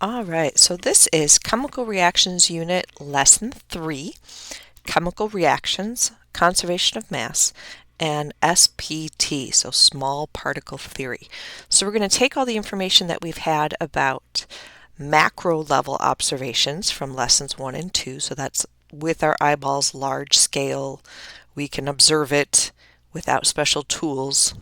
All right, so this is Chemical Reactions Unit Lesson 3, Chemical Reactions, Conservation of Mass, and SPT, so Small Particle Theory. So we're going to take all the information that we've had about macro level observations from lessons 1 and 2, so that's with our eyeballs, large scale, we can observe it without special tools.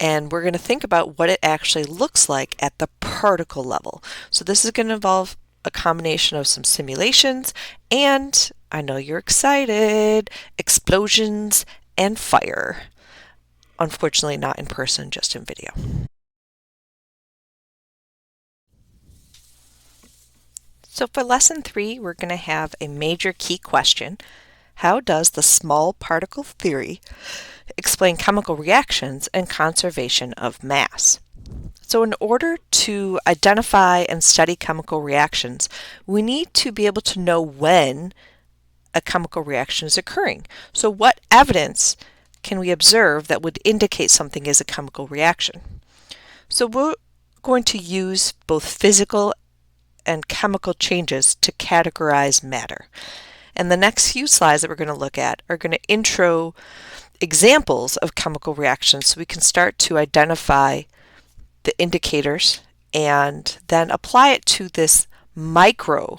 And we're going to think about what it actually looks like at the particle level. So this is going to involve a combination of some simulations and, I know you're excited, explosions and fire. Unfortunately, not in person, just in video. So for lesson 3, we're going to have a major key question. How does the small particle theory explain chemical reactions and conservation of mass? So in order to identify and study chemical reactions, we need to be able to know when a chemical reaction is occurring. So what evidence can we observe that would indicate something is a chemical reaction? So we're going to use both physical and chemical changes to categorize matter. And the next few slides that we're going to look at are going to intro examples of chemical reactions so we can start to identify the indicators and then apply it to this micro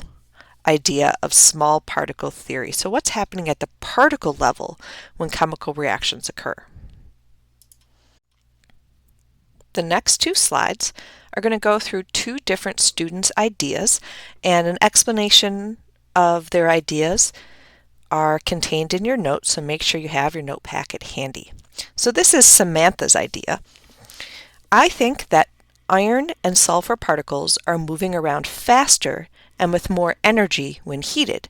idea of small particle theory. So what's happening at the particle level when chemical reactions occur? The next 2 slides are going to go through 2 different students' ideas, and an explanation of their ideas are contained in your notes, so make sure you have your note packet handy. So this is Samantha's idea. I think that iron and sulfur particles are moving around faster and with more energy when heated.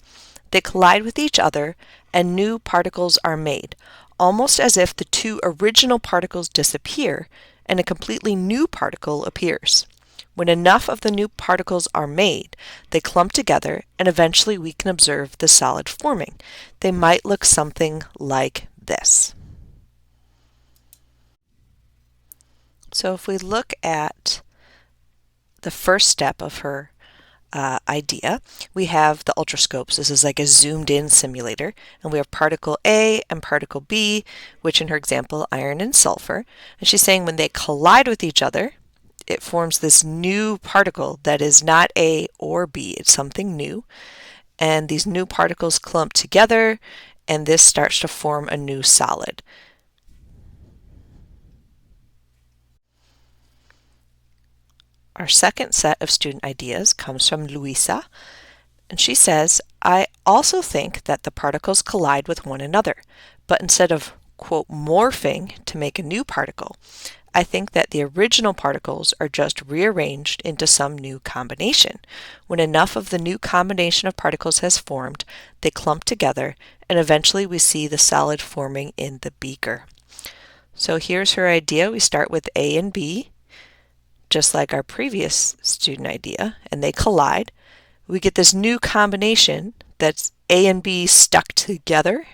They collide with each other and new particles are made, almost as if the 2 original particles disappear and a completely new particle appears. When enough of the new particles are made, they clump together and eventually we can observe the solid forming. They might look something like this. So if we look at the first step of her idea, we have the ultrascopes. This is like a zoomed in simulator, and we have particle A and particle B, which in her example, iron and sulfur. And she's saying when they collide with each other, it forms this new particle that is not A or B, it's something new. And these new particles clump together, and this starts to form a new solid. Our second set of student ideas comes from Luisa, and she says, I also think that the particles collide with one another, but instead of, quote, morphing to make a new particle, I think that the original particles are just rearranged into some new combination. When enough of the new combination of particles has formed, they clump together, and eventually we see the solid forming in the beaker. So here's her idea. We start with A and B, just like our previous student idea, and they collide. We get this new combination that's A and B stuck together,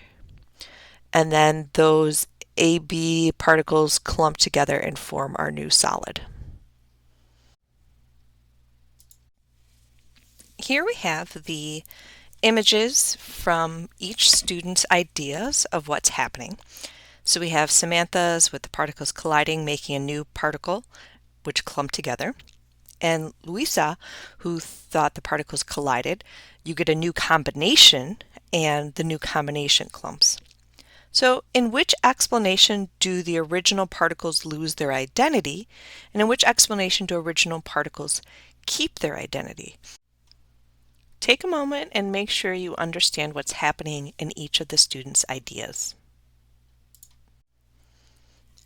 and then those AB particles clump together and form our new solid. Here we have the images from each student's ideas of what's happening. So we have Samantha's with the particles colliding, making a new particle, which clump together. And Luisa, who thought the particles collided, you get a new combination, and the new combination clumps. So in which explanation do the original particles lose their identity, and in which explanation do original particles keep their identity? Take a moment and make sure you understand what's happening in each of the students' ideas.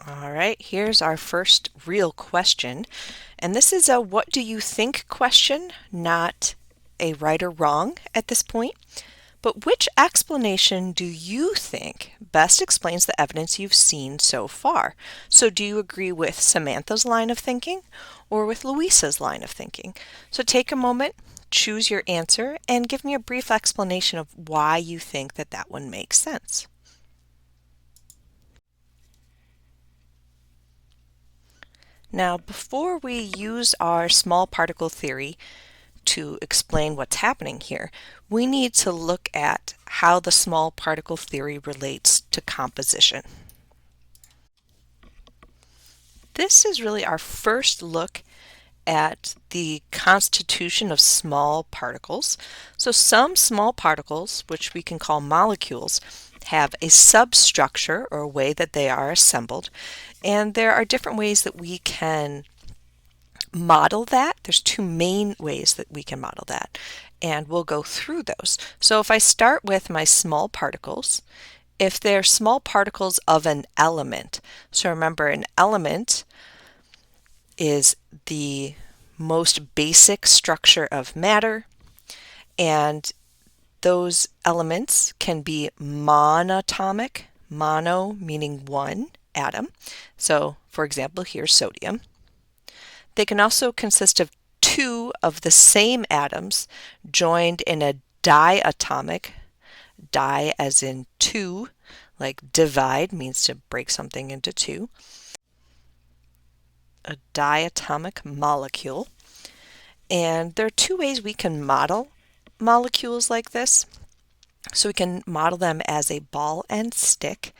All right, here's our first real question, and this is a what do you think question, not a right or wrong at this point. But which explanation do you think best explains the evidence you've seen so far? So do you agree with Samantha's line of thinking or with Luisa's line of thinking? So take a moment, choose your answer, and give me a brief explanation of why you think that that one makes sense. Now, before we use our small particle theory to explain what's happening here, we need to look at how the small particle theory relates to composition. This is really our first look at the constitution of small particles. So some small particles, which we can call molecules, have a substructure or a way that they are assembled, and there are different ways that we can model that. There's two main ways that we can model that, and we'll go through those. So if I start with my small particles, if they're small particles of an element, so remember an element is the most basic structure of matter, and those elements can be monatomic, mono meaning one atom. So for example, here's sodium. They can also consist of two of the same atoms joined in a diatomic, di as in two, like divide means to break something into two, a diatomic molecule. And there are two ways we can model molecules like this. So we can model them as a ball and stick.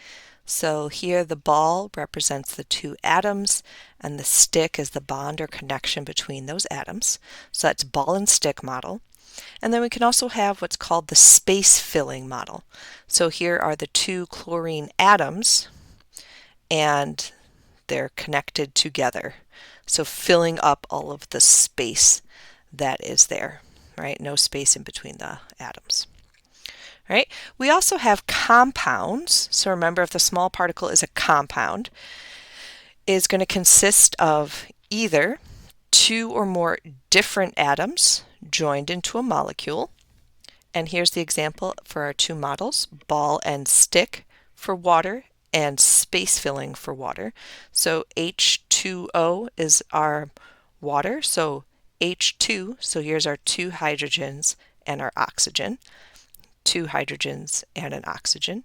So here the ball represents the two atoms and the stick is the bond or connection between those atoms. So that's ball and stick model. And then we can also have what's called the space filling model. So here are the two chlorine atoms and they're connected together. So filling up all of the space that is there, right? No space in between the atoms. Right? We also have compounds. So remember, if the small particle is a compound, is going to consist of either two or more different atoms joined into a molecule. And here's the example for our two models, ball and stick for water and space filling for water. So H2O is our water, so H2, so here's our two hydrogens and our oxygen. Two hydrogens and an oxygen.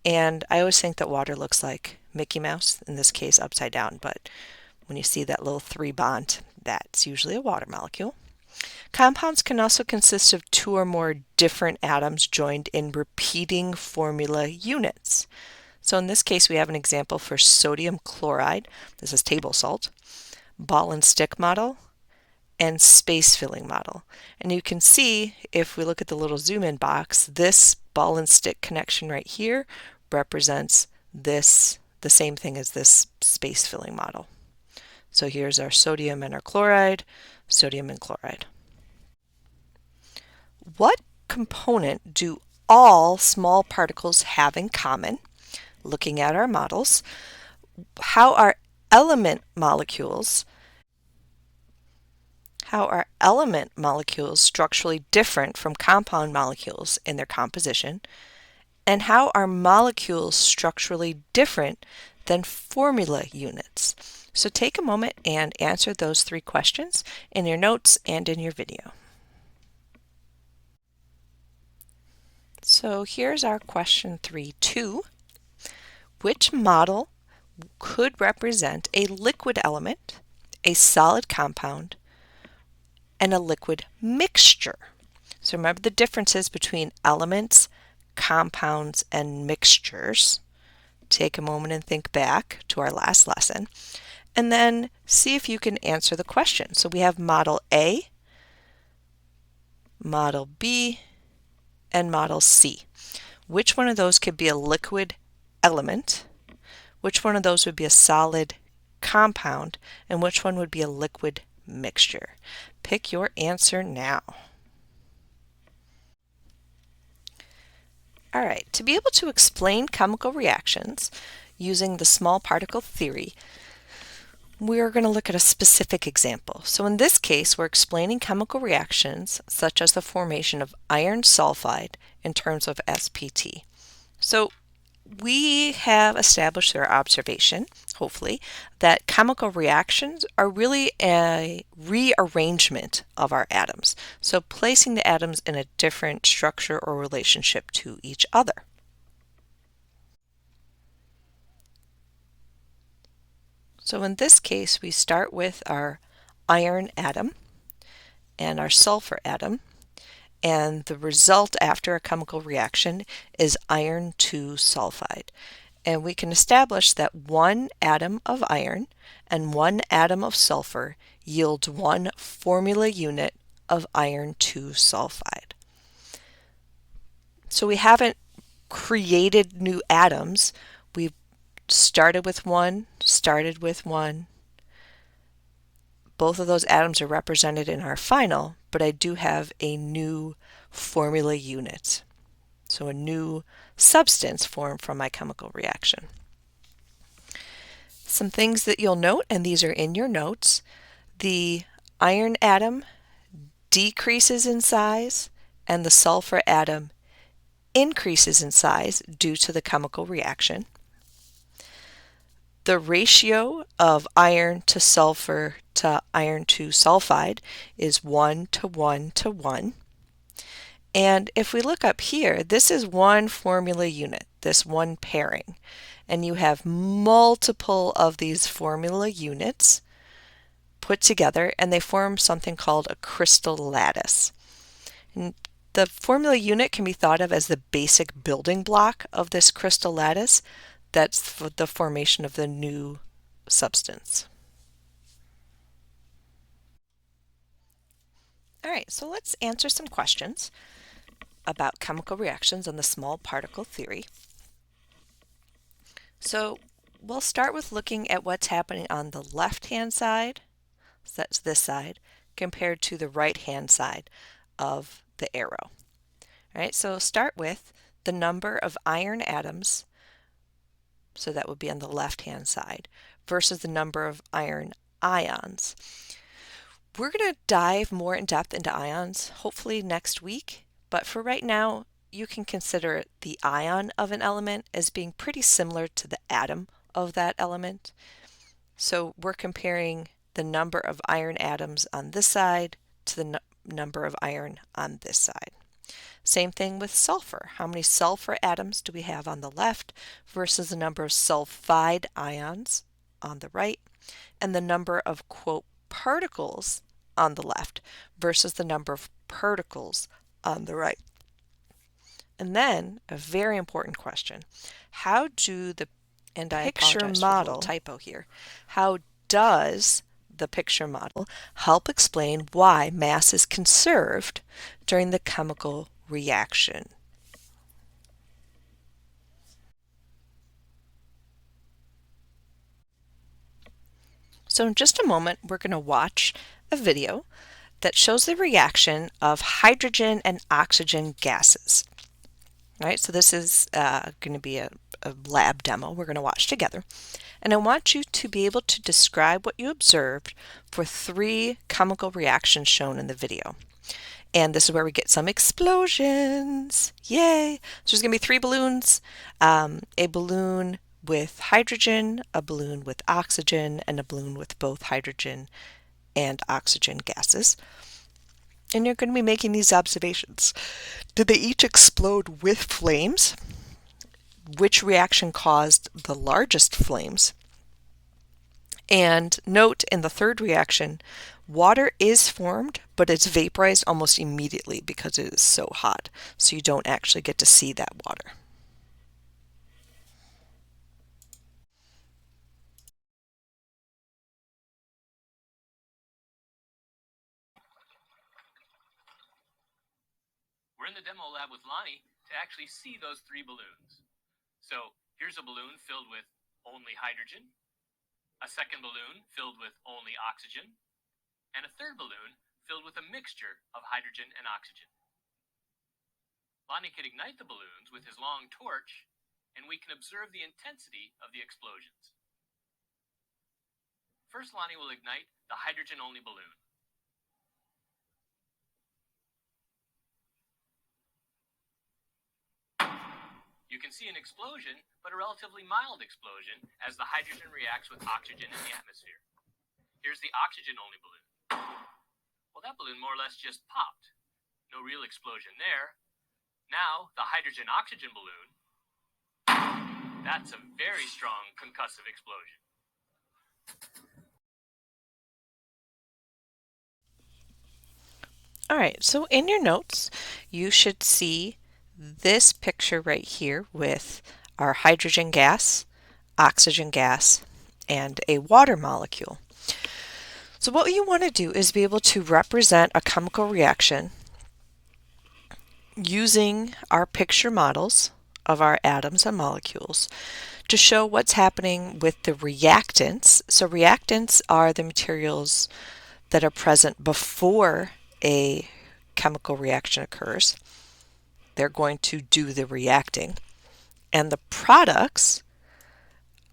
And I always think that water looks like Mickey Mouse, in this case upside down, but when you see that little three bond, that's usually a water molecule. Compounds can also consist of two or more different atoms joined in repeating formula units. So in this case, we have an example for sodium chloride. This is table salt, ball and stick model, and space filling model. And you can see, if we look at the little zoom in box, this ball and stick connection right here represents this, the same thing as this space filling model. So here's our sodium and our chloride, sodium and chloride. What component do all small particles have in common? Looking at our models, how are element molecules structurally different from compound molecules in their composition? And how are molecules structurally different than formula units? So take a moment and answer those three questions in your notes and in your video. So here's our question 3.2. Which model could represent a liquid element, a solid compound, and a liquid mixture? So remember the differences between elements, compounds, and mixtures. Take a moment and think back to our last lesson, and then see if you can answer the question. So we have model A, model B, and model C. Which one of those could be a liquid element? Which one of those would be a solid compound? And which one would be a liquid mixture? Pick your answer now. All right, to be able to explain chemical reactions using the small particle theory, we're going to look at a specific example. So in this case, we're explaining chemical reactions such as the formation of iron sulfide in terms of SPT. So we have established through our observation, hopefully, that chemical reactions are really a rearrangement of our atoms. So placing the atoms in a different structure or relationship to each other. So in this case, we start with our iron atom and our sulfur atom, and the result after a chemical reaction is iron 2 sulfide. And we can establish that one atom of iron and one atom of sulfur yields one formula unit of iron 2 sulfide. So we haven't created new atoms. We've started with one. Both of those atoms are represented in our final, but I do have a new formula unit. So a new substance formed from my chemical reaction. Some things that you'll note, and these are in your notes, the iron atom decreases in size and the sulfur atom increases in size due to the chemical reaction. The ratio of iron to sulfur to iron 2 sulfide is 1 to 1 to 1. And if we look up here, this is one formula unit, this one pairing. And you have multiple of these formula units put together, and they form something called a crystal lattice. And the formula unit can be thought of as the basic building block of this crystal lattice. That's the formation of the new substance. All right, so let's answer some questions about chemical reactions and the small particle theory. So we'll start with looking at what's happening on the left-hand side, so that's this side, compared to the right-hand side of the arrow. All right, so start with the number of iron atoms, so that would be on the left-hand side, versus the number of iron ions. We're going to dive more in depth into ions, hopefully next week, but for right now, you can consider the ion of an element as being pretty similar to the atom of that element. So we're comparing the number of iron atoms on this side to the number of iron on this side. Same thing with sulfur. How many sulfur atoms do we have on the left versus the number of sulfide ions on the right, and the number of, quote, particles on the left versus the number of particles on the right. And then a very important question: how do the picture model, typo here, how does the picture model help explain why mass is conserved during the chemical reaction? So in just a moment, we're going to watch a video that shows the reaction of hydrogen and oxygen gases. All right, so this is going to be a lab demo we're going to watch together. And I want you to be able to describe what you observed for 3 chemical reactions shown in the video. And this is where we get some explosions. Yay! So there's going to be 3 balloons, a balloon with hydrogen, a balloon with oxygen, and a balloon with both hydrogen and oxygen gases. And you're going to be making these observations. Did they each explode with flames? Which reaction caused the largest flames? And note, in the third reaction, water is formed, but it's vaporized almost immediately because it is so hot, so you don't actually get to see that water. We're in the demo lab with Lonnie to actually see those 3 balloons. So here's a balloon filled with only hydrogen, a second balloon filled with only oxygen, and a third balloon filled with a mixture of hydrogen and oxygen. Lonnie could ignite the balloons with his long torch, and we can observe the intensity of the explosions. First, Lonnie will ignite the hydrogen-only balloon. You can see an explosion, but a relatively mild explosion, as the hydrogen reacts with oxygen in the atmosphere. Here's the oxygen-only balloon. Well, that balloon more or less just popped. No real explosion there. Now, the hydrogen-oxygen balloon, that's a very strong concussive explosion. All right, so in your notes, you should see this picture right here with our hydrogen gas, oxygen gas, and a water molecule. So what you want to do is be able to represent a chemical reaction using our picture models of our atoms and molecules to show what's happening with the reactants. So reactants are the materials that are present before a chemical reaction occurs. They're going to do the reacting. And the products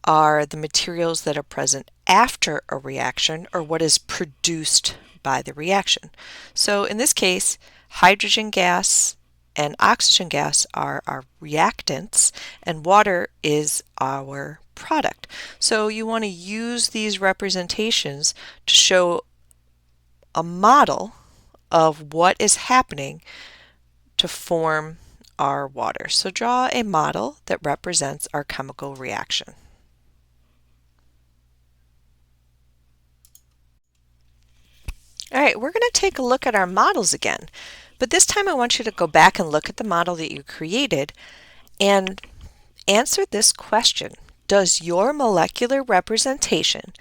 are the materials that are present after a reaction, or what is produced by the reaction. So in this case, hydrogen gas and oxygen gas are our reactants, and water is our product. So you want to use these representations to show a model of what is happening to form our water. So draw a model that represents our chemical reaction. All right, we're going to take a look at our models again, but this time I want you to go back and look at the model that you created and answer this question. Does your molecular representation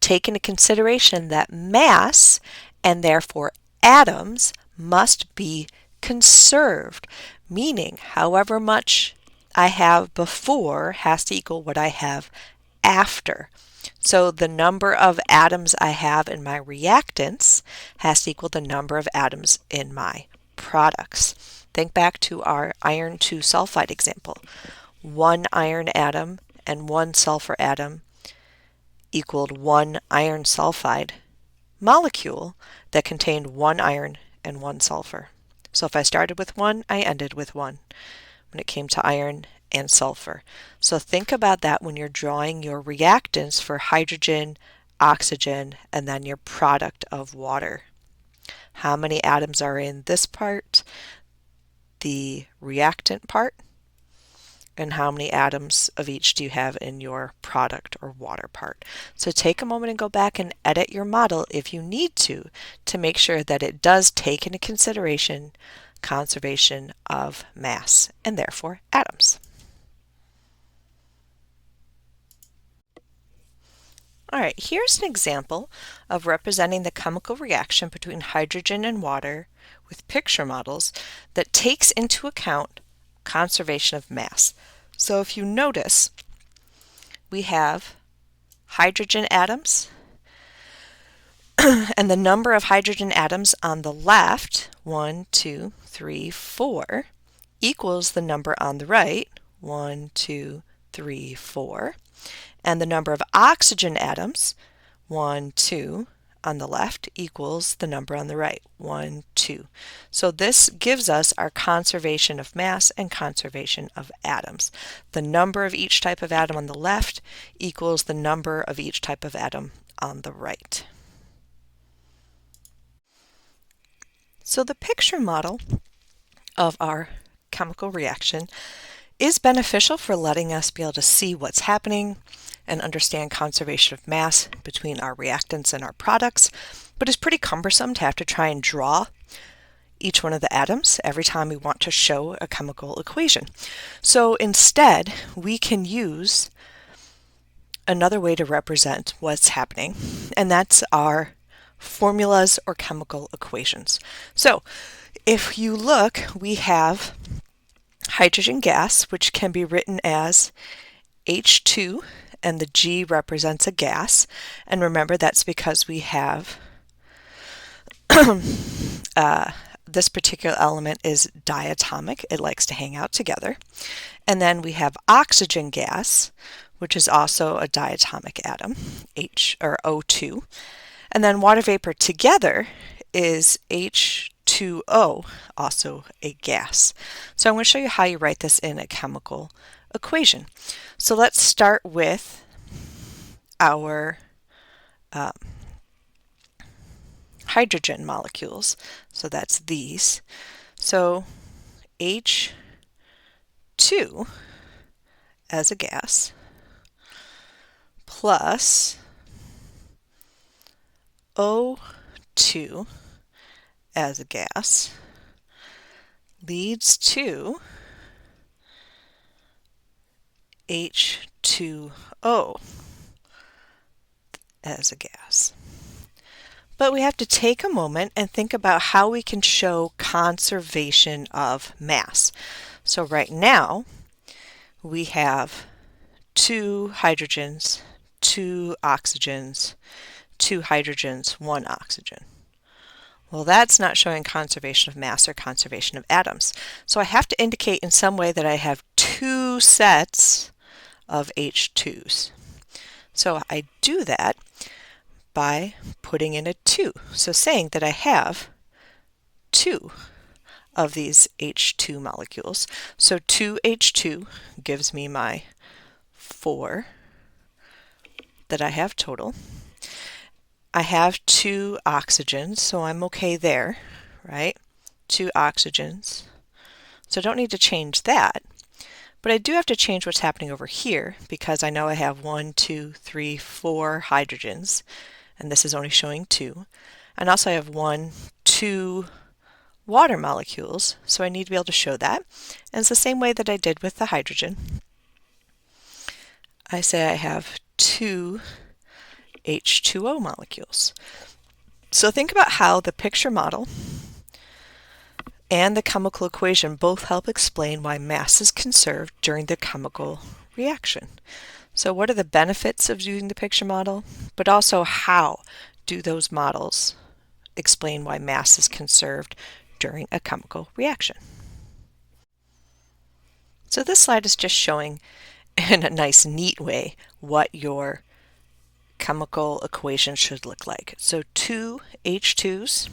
take into consideration that mass, and therefore atoms, must be conserved? Meaning, however much I have before has to equal what I have after. So the number of atoms I have in my reactants has to equal the number of atoms in my products. Think back to our iron 2 sulfide example. One iron atom and one sulfur atom equaled one iron sulfide molecule that contained one iron and one sulfur. So if I started with one, I ended with one when it came to iron and sulfur. So think about that when you're drawing your reactants for hydrogen, oxygen, and then your product of water. How many atoms are in this part, the reactant part, and how many atoms of each do you have in your product or water part? So take a moment and go back and edit your model if you need to make sure that it does take into consideration conservation of mass and therefore atoms. All right, here's an example of representing the chemical reaction between hydrogen and water with picture models that takes into account conservation of mass. So if you notice, we have hydrogen atoms and the number of hydrogen atoms on the left, 1, 2, 3, 4, equals the number on the right, 1, 2, 3, 4, and the number of oxygen atoms, 1, 2, on the left equals the number on the right, 1, 2. So this gives us our conservation of mass and conservation of atoms. The number of each type of atom on the left equals the number of each type of atom on the right. So the picture model of our chemical reaction is beneficial for letting us be able to see what's happening and understand conservation of mass between our reactants and our products, but it's pretty cumbersome to have to try and draw each one of the atoms every time we want to show a chemical equation. So instead, we can use another way to represent what's happening, and that's our formulas or chemical equations. So if you look, we have hydrogen gas, which can be written as H2, and the G represents a gas. And remember, that's because we have this particular element is diatomic. It likes to hang out together. And then we have oxygen gas, which is also a diatomic atom, O2. And then water vapor together is H2O, also a gas. So I'm going to show you how you write this in a chemical equation. So let's start with our hydrogen molecules. So that's these. So H2 as a gas plus O2 as a gas leads to H2O as a gas. But we have to take a moment and think about how we can show conservation of mass. So right now, we have 2 hydrogens, 2 oxygens, 2 hydrogens, 1 oxygen. Well, that's not showing conservation of mass or conservation of atoms. So I have to indicate in some way that I have 2 sets of H2s. So I do that by putting in a 2. So saying that I have 2 of these H2 molecules. So 2H2 gives me my 4 that I have total. I have 2 oxygens, so I'm okay there, right? 2 oxygens. So I don't need to change that. But I do have to change what's happening over here because I know I have 1, 2, 3, 4 hydrogens, and this is only showing 2. And also I have 1, 2 water molecules, so I need to be able to show that. And it's the same way that I did with the hydrogen. I say I have 2 H2O molecules. So think about how the picture model and the chemical equation both help explain why mass is conserved during the chemical reaction. So what are the benefits of using the picture model, but also how do those models explain why mass is conserved during a chemical reaction? So this slide is just showing in a nice neat way what your chemical equation should look like. So 2 H2s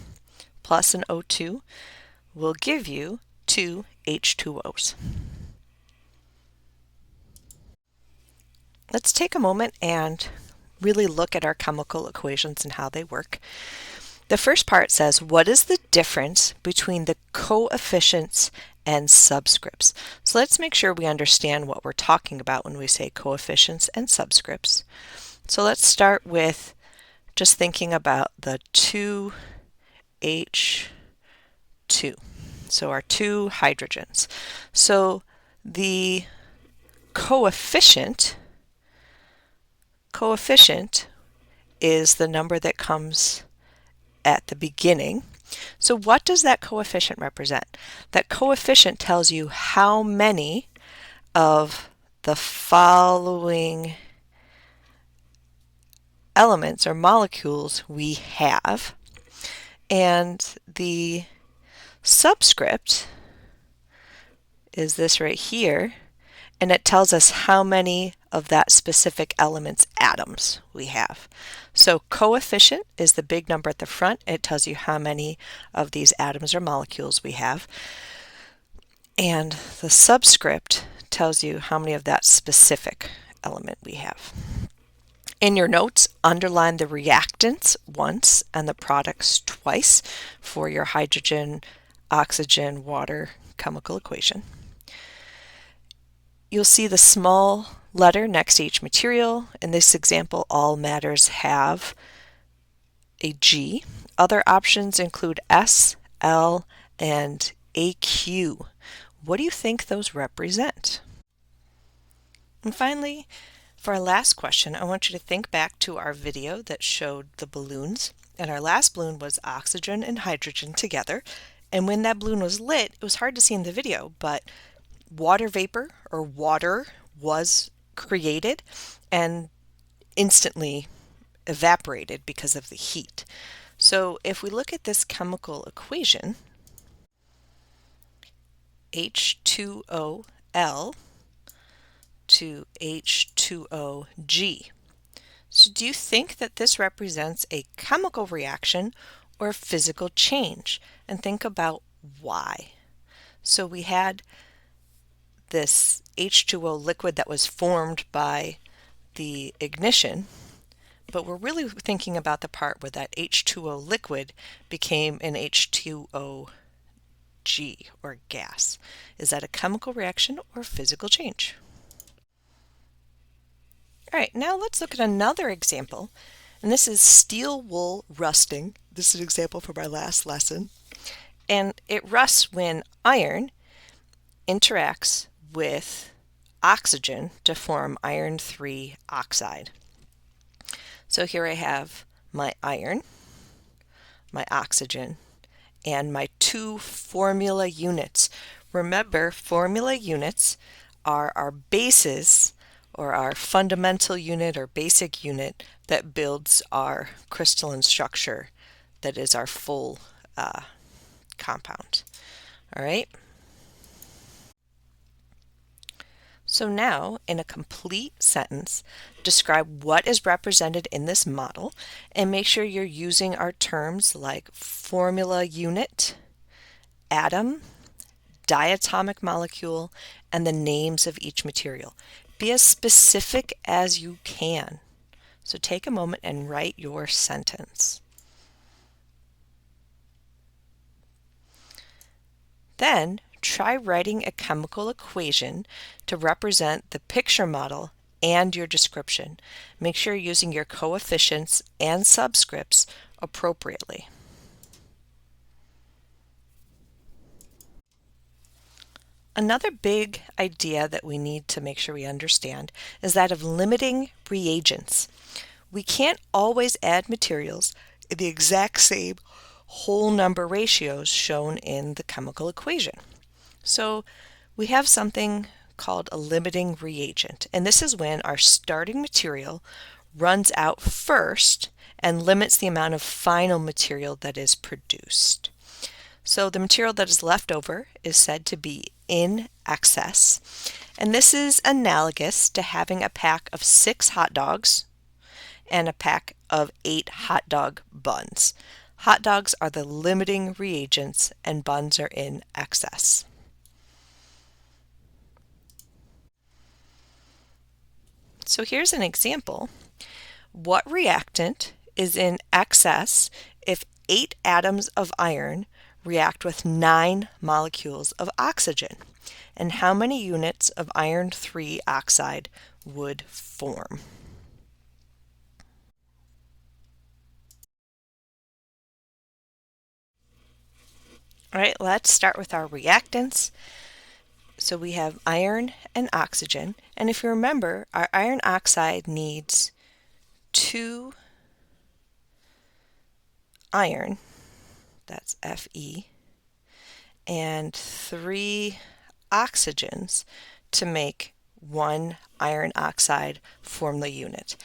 plus an O2 will give you 2 H2Os. Let's take a moment and really look at our chemical equations and how they work. The first part says, what is the difference between the coefficients and subscripts? So let's make sure we understand what we're talking about when we say coefficients and subscripts. So let's start with just thinking about the 2H2. So our 2 hydrogens. So the coefficient is the number that comes at the beginning. So what does that coefficient represent? That coefficient tells you how many of the following elements or molecules we have, and the subscript is this right here, and it tells us how many of that specific element's atoms we have. So coefficient is the big number at the front. It tells you how many of these atoms or molecules we have. And the subscript tells you how many of that specific element we have. In your notes, underline the reactants once and the products twice for your hydrogen, oxygen, water chemical equation. You'll see the small letter next to each material. In this example, all matters have a G. Other options include S, L, and AQ. What do you think those represent? And finally, for our last question, I want you to think back to our video that showed the balloons. And our last balloon was oxygen and hydrogen together. And when that balloon was lit, it was hard to see in the video, but water vapor or water was created and instantly evaporated because of the heat. So if we look at this chemical equation, H2OL to H2OG. So do you think that this represents a chemical reaction or physical change? And think about why. So we had this H2O liquid that was formed by the ignition, but we're really thinking about the part where that H2O liquid became an H2OG or gas. Is that a chemical reaction or physical change? All right, now let's look at another example And this is steel wool rusting. This is an example from our last lesson. And it rusts when iron interacts with oxygen to form iron 3 oxide. So here I have my iron, my oxygen, and my two formula units. Remember, formula units are our bases or our fundamental unit or basic unit that builds our crystalline structure that is our full compound. All right. So now, in a complete sentence, describe what is represented in this model and make sure you're using our terms like formula unit, atom, diatomic molecule, and the names of each material. Be as specific as you can. So take a moment and write your sentence. Then try writing a chemical equation to represent the picture model and your description. Make sure you're using your coefficients and subscripts appropriately. Another big idea that we need to make sure we understand is that of limiting reagents. We can't always add materials in the exact same whole number ratios shown in the chemical equation. So we have something called a limiting reagent, and this is when our starting material runs out first and limits the amount of final material that is produced. So the material that is left over is said to be in excess, and this is analogous to having a pack of 6 hot dogs and a pack of 8 hot dog buns. Hot dogs are the limiting reagents and buns are in excess. So here's an example. What reactant is in excess if 8 atoms of iron react with 9 molecules of oxygen? And how many units of iron 3 oxide would form? All right, let's start with our reactants. So we have iron and oxygen, and if you remember, our iron oxide needs 2 iron, that's Fe, and 3 oxygens to make 1 iron oxide formula unit.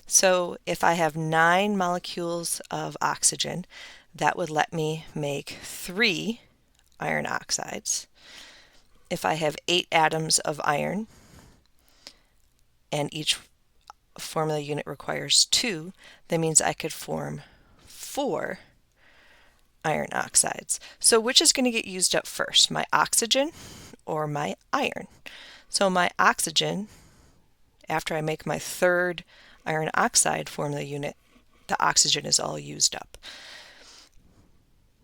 So if I have 9 molecules of oxygen, that would let me make 3 iron oxides. If I have 8 atoms of iron, and each formula unit requires 2, that means I could form 4 iron oxides. So which is going to get used up first, my oxygen or my iron? So my oxygen, after I make my 3rd iron oxide formula unit, the oxygen is all used up.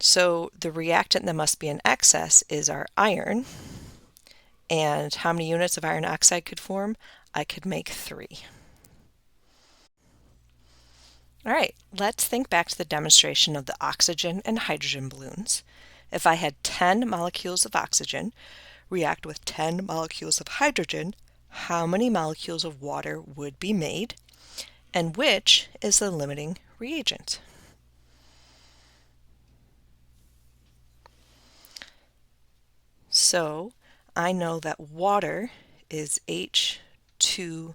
So the reactant that must be in excess is our iron. And how many units of iron oxide could form? I could make 3. All right, let's think back to the demonstration of the oxygen and hydrogen balloons. If I had 10 molecules of oxygen react with 10 molecules of hydrogen, how many molecules of water would be made? And which is the limiting reagent? So I know that water is H2O.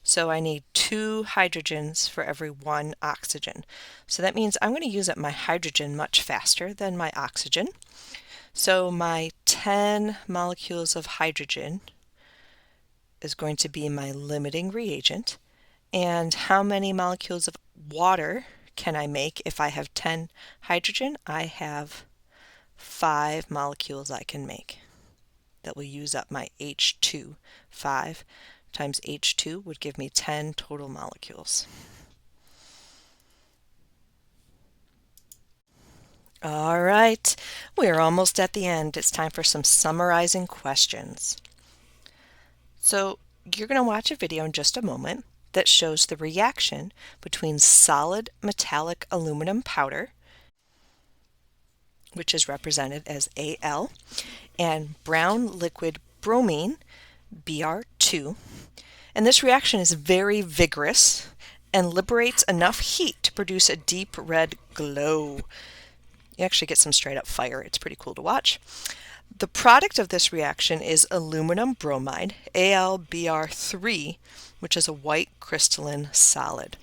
So I need 2 hydrogens for every 1 oxygen. So that means I'm going to use up my hydrogen much faster than my oxygen. So my 10 molecules of hydrogen is going to be my limiting reagent. And how many molecules of water can I make if I have 10 hydrogen? I have 5 molecules I can make that will use up my H2. 5 times H2 would give me 10 total molecules. All right, we're almost at the end. It's time for some summarizing questions. So you're going to watch a video in just a moment, that shows the reaction between solid metallic aluminum powder, which is represented as Al, and brown liquid bromine, Br2. And this reaction is very vigorous and liberates enough heat to produce a deep red glow. You actually get some straight up fire. It's pretty cool to watch. The product of this reaction is aluminum bromide, AlBr3, which is a white crystalline solid.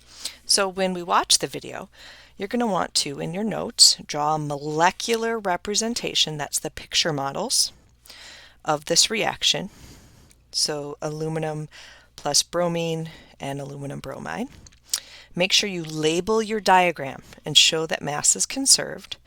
So when we watch the video, you're going to want to, in your notes, draw a molecular representation, that's the picture models, of this reaction. So aluminum plus bromine and aluminum bromide. Make sure you label your diagram and show that mass is conserved,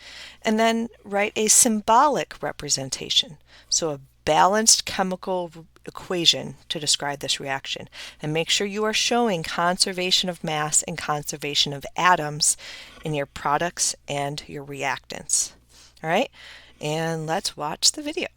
and then write a symbolic representation, so a balanced chemical equation to describe this reaction. And make sure you are showing conservation of mass and conservation of atoms in your products and your reactants. All right, and let's watch the video.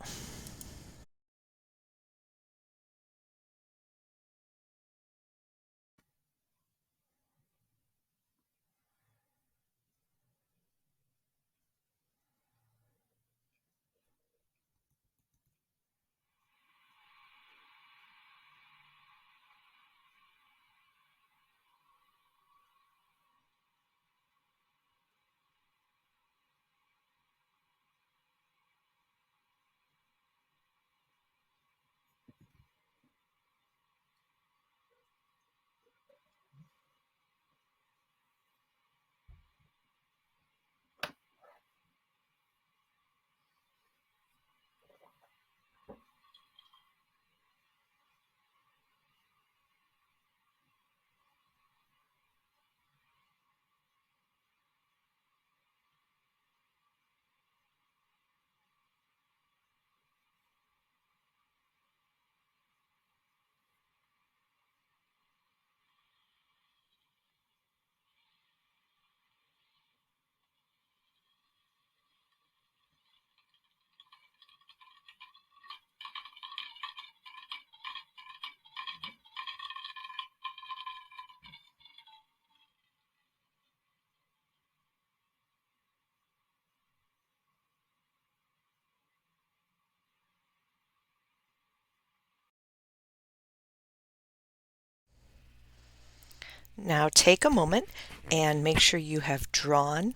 Now take a moment and make sure you have drawn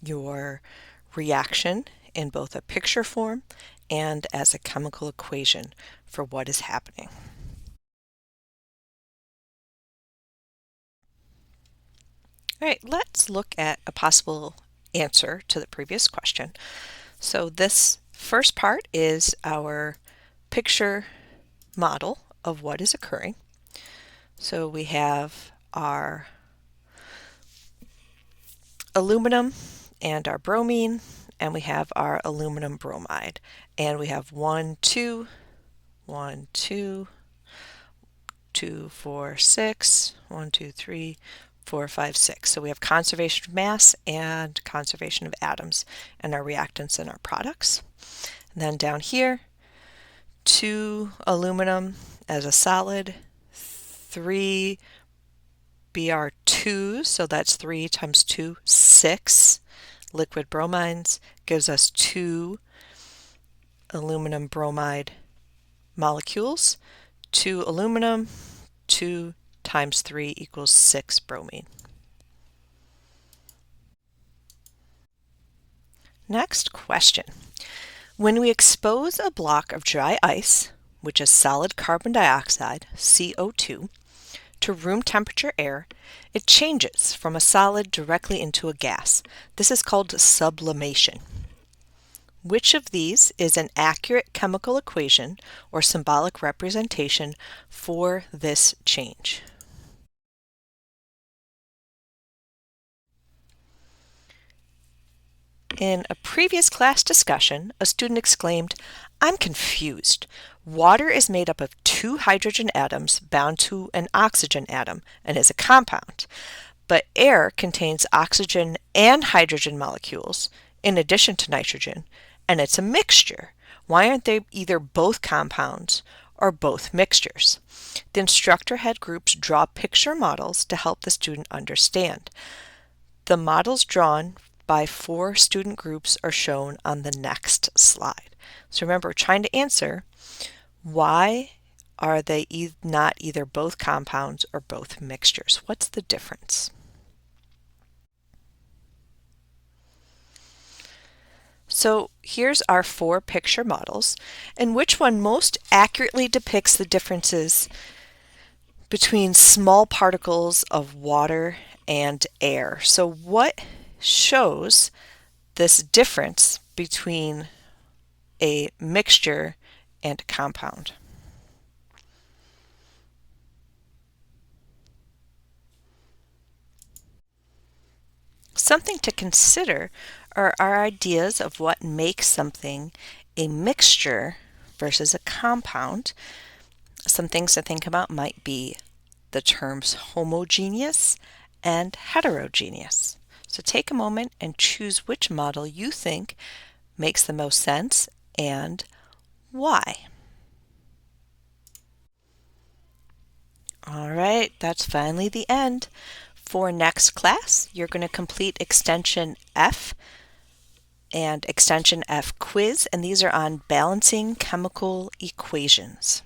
your reaction in both a picture form and as a chemical equation for what is happening. All right, let's look at a possible answer to the previous question. So this first part is our picture model of what is occurring. So we have our aluminum and our bromine, and we have our aluminum bromide. And we have 1, 2, 1, 2, 2, 4, 6, 1, 2, 3, 4, 5, 6. So we have conservation of mass and conservation of atoms and our reactants and our products. And then down here, 2 aluminum as a solid, 3 Br2, so that's 3 times 2, 6 liquid bromides, gives us 2 aluminum bromide molecules. 2 aluminum, 2 times 3 equals 6 bromine. Next question. When we expose a block of dry ice, which is solid carbon dioxide, CO2, to room temperature air, it changes from a solid directly into a gas. This is called sublimation. Which of these is an accurate chemical equation or symbolic representation for this change? In a previous class discussion, a student exclaimed, "I'm confused. Water is made up of 2 hydrogen atoms bound to an oxygen atom and is a compound, but air contains oxygen and hydrogen molecules in addition to nitrogen, and it's a mixture. Why aren't they either both compounds or both mixtures. The instructor had groups draw picture models to help the student understand. The models drawn by 4 student groups are shown on the next slide. So remember, we're trying to answer why are they not either both compounds or both mixtures? What's the difference? So here's our 4 picture models, and which one most accurately depicts the differences between small particles of water and air? So what shows this difference between a mixture and a compound? Something to consider are our ideas of what makes something a mixture versus a compound. Some things to think about might be the terms homogeneous and heterogeneous. So take a moment and choose which model you think makes the most sense and why. All right, that's finally the end. For next class, you're going to complete Extension F and Extension F quiz, and these are on balancing chemical equations.